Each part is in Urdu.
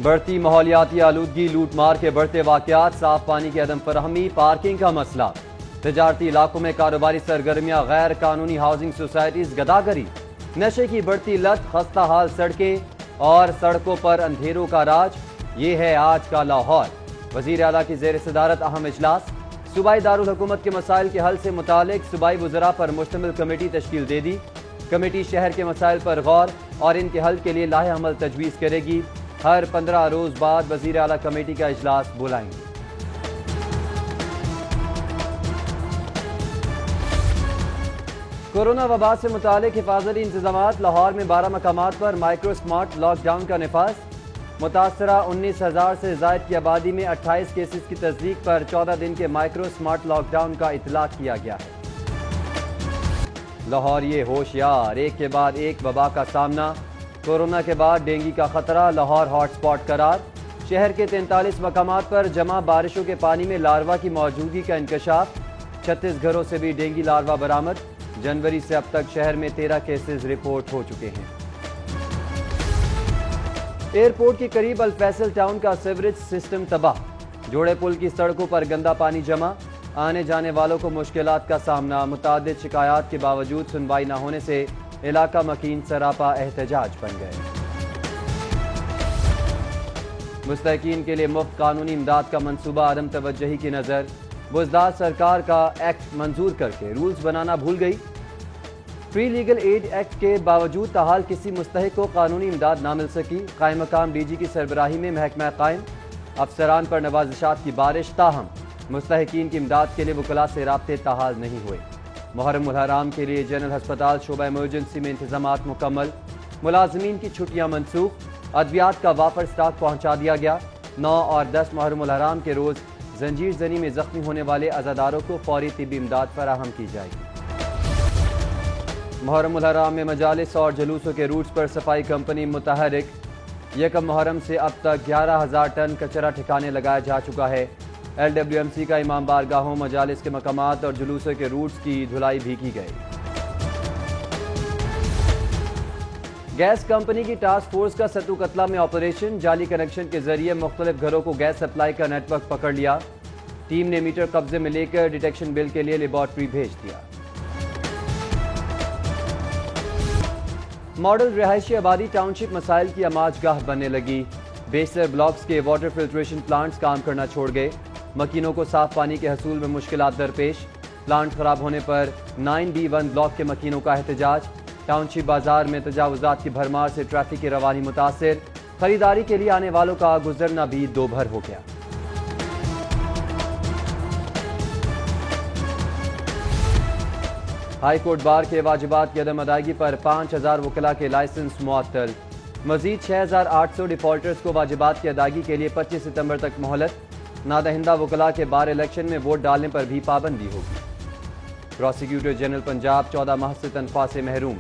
بڑھتی ماحولیاتی آلودگی، لوٹ مار کے بڑھتے واقعات، صاف پانی کی عدم فراہمی، پارکنگ کا مسئلہ، تجارتی علاقوں میں کاروباری سرگرمیاں، غیر قانونی ہاؤسنگ سوسائٹیز، گداگری، نشے کی بڑھتی لت، خستہ حال سڑکیں اور سڑکوں پر اندھیروں کا راج، یہ ہے آج کا لاہور۔ وزیر اعلیٰ کی زیر صدارت اہم اجلاس، صوبائی دارالحکومت کے مسائل کے حل سے متعلق صوبائی وزراء پر مشتمل کمیٹی تشکیل دے دی۔ کمیٹی شہر کے مسائل پر غور اور ان کے حل کے لیے لاہ عمل تجویز کرے گی۔ ہر 15 روز بعد وزیر اعلیٰ کمیٹی کا اجلاس بلائیں گے۔ کورونا وبا سے متعلق حفاظتی انتظامات، لاہور میں 12 مقامات پر مائکرو سمارٹ لاک ڈاؤن کا نفاذ۔ متاثرہ 19,000 سے زائد کی آبادی میں 28 کیسز کی تصدیق پر 14 دن کے مائکرو سمارٹ لاک ڈاؤن کا اطلاق کیا گیا ہے۔ لاہور یہ ہوشیار، ایک کے بعد ایک وبا کا سامنا۔ کورونا کے بعد ڈینگی کا خطرہ، لاہور ہاٹ سپاٹ قرار۔ شہر کے 43 مقامات پر جمع بارشوں کے پانی میں لاروا کی موجودگی کا انکشاف۔ 36 گھروں سے بھی ڈینگی لاروا برآمد۔ جنوری سے اب تک شہر میں 13 کیسز رپورٹ ہو چکے ہیں۔ ایئرپورٹ کے قریب الفیصل ٹاؤن کا سیوریج سسٹم تباہ۔ جوڑے پل کی سڑکوں پر گندا پانی جمع، آنے جانے والوں کو مشکلات کا سامنا۔ متعدد شکایات کے باوجود سنوائی نہ ہونے سے علاقہ مکین سراپا احتجاج بن گئے۔ مستحقین کے لیے مفت قانونی امداد کا منصوبہ، عدم توجہی کی نظر۔ بزدار سرکار کا ایکٹ منظور کر کے رولز بنانا بھول گئی۔ فری لیگل ایڈ ایکٹ کے باوجود تاحال کسی مستحق کو قانونی امداد نہ مل سکی۔ قائم مقام ڈی جی کی سربراہی میں محکمہ قائم، افسران پر نوازشات کی بارش، تاہم مستحقین کی امداد کے لیے وکلاء سے رابطے تاحال نہیں ہوئے۔ محرم الحرام کے لیے جنرل ہسپتال شعبہ ایمرجنسی میں انتظامات مکمل، ملازمین کی چھٹیاں منسوخ، ادویات کا وافر سٹاک پہنچا دیا گیا۔ 9 اور 10 محرم الحرام کے روز زنجیر زنی میں زخمی ہونے والے عزاداروں کو فوری طبی امداد فراہم کی جائے گی۔ محرم الحرام میں مجالس اور جلوسوں کے روٹس پر صفائی کمپنی متحرک۔ 1 محرم سے اب تک 11,000 ٹن کچرا ٹھکانے لگایا جا چکا ہے۔ LWMC کا امام بارگاہوں، مجالس کے مقامات اور جلوسوں کے روٹس کی دھلائی بھی کی گئی۔ گیس کمپنی کی ٹاسک فورس کا ستو قتلہ میں آپریشن، جعلی کنیکشن کے ذریعے مختلف گھروں کو گیس سپلائی کا نیٹ ورک پکڑ لیا۔ ٹیم نے میٹر قبضے میں لے کر ڈیٹیکشن بل کے لیے لیبارٹری بھیج دیا۔ ماڈل رہائشی آبادی ٹاؤن شپ مسائل کی آماج گاہ بننے لگی۔ بیشتر بلاکس کے واٹر فلٹریشن پلانٹس کام کرنا چھوڑ گئے۔ مکینوں کو صاف پانی کے حصول میں مشکلات درپیش۔ پلانٹ خراب ہونے پر 9B1 بلاک کے مکینوں کا احتجاج۔ ٹاؤن شپ بازار میں تجاوزات کی بھرمار سے ٹریفک کی روانی متاثر۔ خریداری کے لیے آنے والوں کا گزرنا بھی دو بھر ہو گیا۔ ہائی کورٹ بار کے واجبات کی عدم ادائیگی پر 5,000 وکلاء کے لائسنس معطل۔ مزید 6,800 ڈیفالٹرز کو واجبات کی ادائیگی کے لیے 25 ستمبر تک مہلت۔ نادہندہ وکلاء کے بار الیکشن میں ووٹ ڈالنے پر بھی پابندی ہوگی۔ پروسیکیوٹر جنرل پنجاب 14 ماہ سے تنخواہ سے محروم۔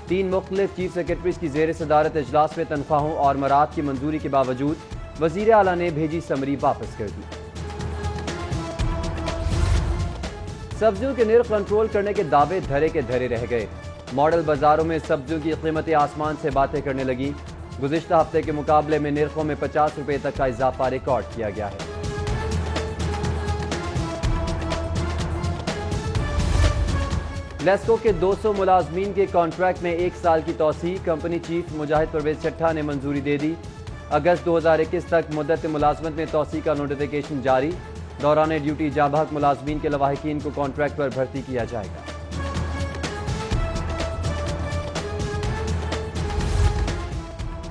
3 مختلف چیف سیکرٹریز کی زیر صدارت اجلاس میں تنخواہوں اور مراعات کی منظوری کے باوجود وزیر اعلیٰ نے بھیجی سمری واپس کر دی۔ سبزیوں کے نرخ کنٹرول کرنے کے دعوے دھرے کے دھرے رہ گئے۔ ماڈل بازاروں میں سبزیوں کی قیمتیں آسمان سے باتیں کرنے لگی۔ گزشتہ ہفتے کے مقابلے میں نرخوں میں 50 روپے تک کا اضافہ ریکارڈ کیا گیا ہے۔ لیسکو کے 200 ملازمین کے کانٹریکٹ میں 1 سال کی توسیع۔ کمپنی چیف مجاہد پرویز چٹھا نے منظوری دے دی۔ اگست 2021 تک مدت ملازمت میں توسیع کا نوٹیفیکیشن جاری۔ دوران ڈیوٹی جاں بحق ملازمین کے لواحقین کو کانٹریکٹ پر بھرتی کیا جائے گا۔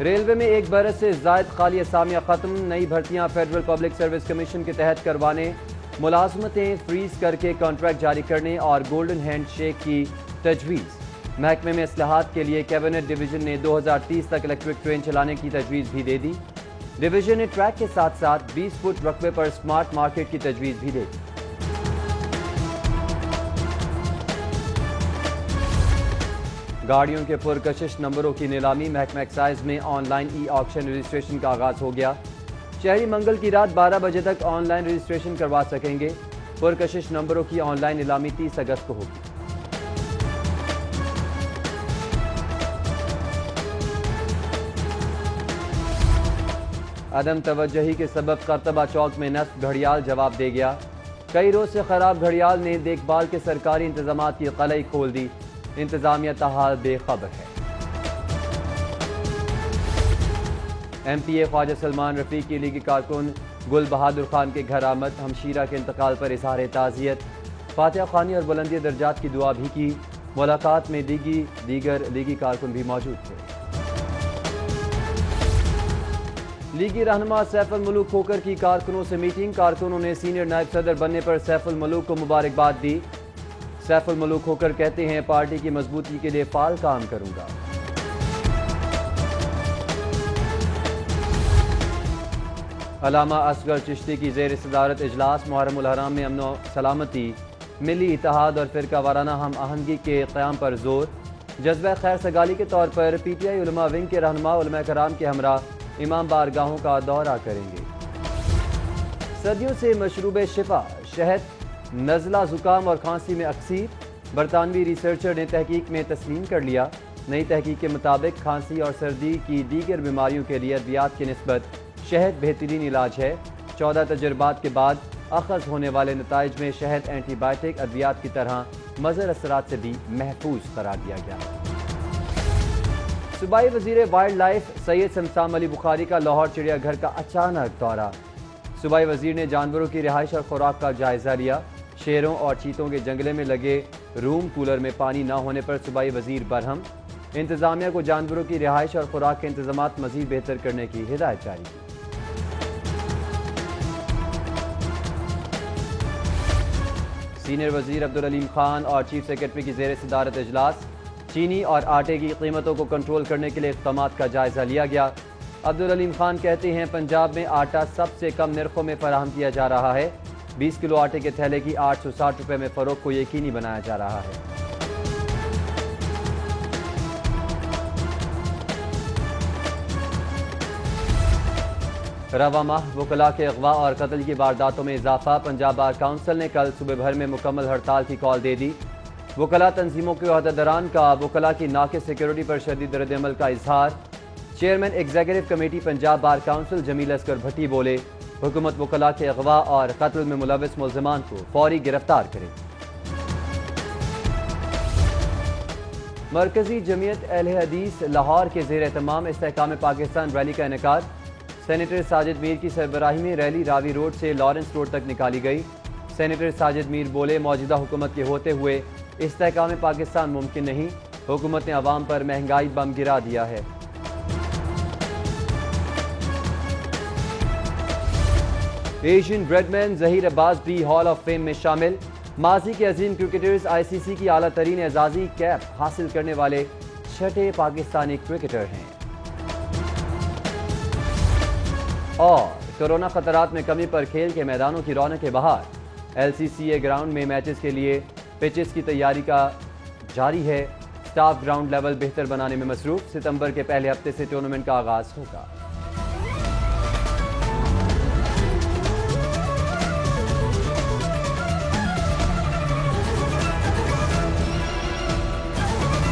ریلوے میں 1 برس سے زائد خالی اسامیاں ختم۔ نئی بھرتیاں فیڈرل پبلک سروس کمیشن کے تحت کروانے، ملازمتیں فریز کر کے کانٹریکٹ جاری کرنے اور گولڈن ہینڈ شیک کی تجویز۔ محکمے میں اصلاحات کے لیے کیبنٹ ڈویژن نے 2030 تک الیکٹرک ٹرین چلانے کی تجویز بھی دے دی۔ ڈویژن نے ٹریک کے ساتھ ساتھ 20 فٹ رقبے پر سمارٹ مارکیٹ کی تجویز بھی دے دی۔ گاڑیوں کے پرکشش نمبروں کی نیلامی، محکمہ ایکسائز میں on line E auction registration کا آغاز ہو گیا۔ شہری منگل کی رات 12 بجے تک آن لائن رجسٹریشن کروا سکیں گے۔ پرکشش نمبروں کی آن لائن نیلامی 30 اگست کو ہوگی۔ عدم توجہی کے سبب قرطبہ چوک میں نصب گھڑیال جواب دے گیا۔ کئی روز سے خراب گھڑیال نے دیکھ بھال کے سرکاری انتظامات کی قلعی کھول دی، انتظامیہ تاحال بے خبر ہے۔ ایم پی اے خواجہ سلمان رفیق کی لیگی کارکن گل بہادر خان کے گھر آمد، ہمشیرہ کے انتقال پر اظہار تعزیت، فاتحہ خوانی اور بلندی درجات کی دعا بھی کی۔ ملاقات میں دیگر لیگی کارکن بھی موجود تھے۔ لیگی رہنما سیف الملوک کھوکر کی کارکنوں سے میٹنگ، کارکنوں نے سینئر نائب صدر بننے پر سیف الملوک کو مبارکباد دی۔ سیف الملوک کھوکر کہتے ہیں پارٹی کی مضبوطی کے لیے فعال کام کروں گا۔ علامہ اصغر چشتی کی زیر صدارت اجلاس، محرم الحرام میں امن و سلامتی، ملی اتحاد اور فرقہ وارانہ ہم آہنگی کے قیام پر زور۔ جذبہ خیر سگالی کے طور پر پی ٹی آئی علماء ونگ کے رہنما علماء کرام کے ہمراہ امام بارگاہوں کا دورہ کریں گے۔ صدیوں سے مشروب شفا شہد نزلہ زکام اور کھانسی میں اکثیر، برطانوی ریسرچر نے تحقیق میں تسلیم کر لیا۔ نئی تحقیق کے مطابق کھانسی اور سردی کی دیگر بیماریوں کے لیے ادویات کی نسبت شہد بہترین علاج ہے۔ 14 تجربات کے بعد اخذ ہونے والے نتائج میں شہد اینٹی بائیوٹک ادویات کی طرح مضر اثرات سے بھی محفوظ قرار دیا گیا۔ صوبائی وزیر وائلڈ لائف سید سمسام علی بخاری کا لاہور چڑیا گھر کا اچانک دورہ۔ صوبائی وزیر نے جانوروں کی رہائش اور خوراک کا جائزہ لیا۔ شیروں اور چیتوں کے جنگلے میں لگے روم کولر میں پانی نہ ہونے پر صوبائی وزیر برہم، انتظامیہ کو جانوروں کی رہائش اور خوراک کے انتظامات مزید بہتر کرنے کی ہدایت جاری کی۔ سینئر وزیر عبدالعلیم خان اور چیف سیکرٹری کی زیر صدارت اجلاس، چینی اور آٹے کی قیمتوں کو کنٹرول کرنے کے لیے اقدامات کا جائزہ لیا گیا۔ عبدالعلیم خان کہتے ہیں پنجاب میں آٹا سب سے کم نرخوں میں فراہم کیا جا رہا ہے۔ 20 کلو آٹے کے تھیلے کی 860 روپے میں فروخت کو یقینی بنایا جا رہا ہے۔ رواں ماہ وکلاء کے اغوا اور قتل کی وارداتوں میں اضافہ، پنجاب بار کونسل نے کل صبح بھر میں مکمل ہڑتال کی کال دے دی۔ وکلاء تنظیموں کے عہدیداران کا وکلاء کی ناقص سیکیورٹی پر شدید رد عمل کا اظہار۔ Chairman executive committee Punjab bar council Jamil Asghar Bhatti بولے حکومت وکلاء کے اغوا اور قتل میں ملوث ملزمان کو فوری گرفتار کرے۔ مرکزی جمعیت اہل حدیث لاہور کے زیر اہتمام استحکام پاکستان ریلی کا انعقاد، سینیٹر ساجد میر کی سربراہی میں ریلی راوی روڈ سے لارنس روڈ تک نکالی گئی۔ سینیٹر ساجد میر بولے موجودہ حکومت کے ہوتے ہوئے استحکام پاکستان ممکن نہیں، حکومت نے عوام پر مہنگائی بم گرا دیا ہے۔ ایشین بریڈمین ظہیر عباس بھی ہال آف فیم میں شامل، ماضی کے عظیم کرکٹرز آئی سی سی کی اعلیٰ ترین اعزازی کیپ حاصل کرنے والے چھٹے پاکستانی کرکٹر ہیں۔ اور کورونا خطرات میں کمی پر کھیل کے میدانوں کی رونق بہار، L C C A ground میں میچز کے لیے پچز کی تیاری کا جاری ہے، سٹاف گراؤنڈ لیول بہتر بنانے میں مصروف، ستمبر کے پہلے ہفتے سے ٹورنامنٹ کا آغاز ہوگا۔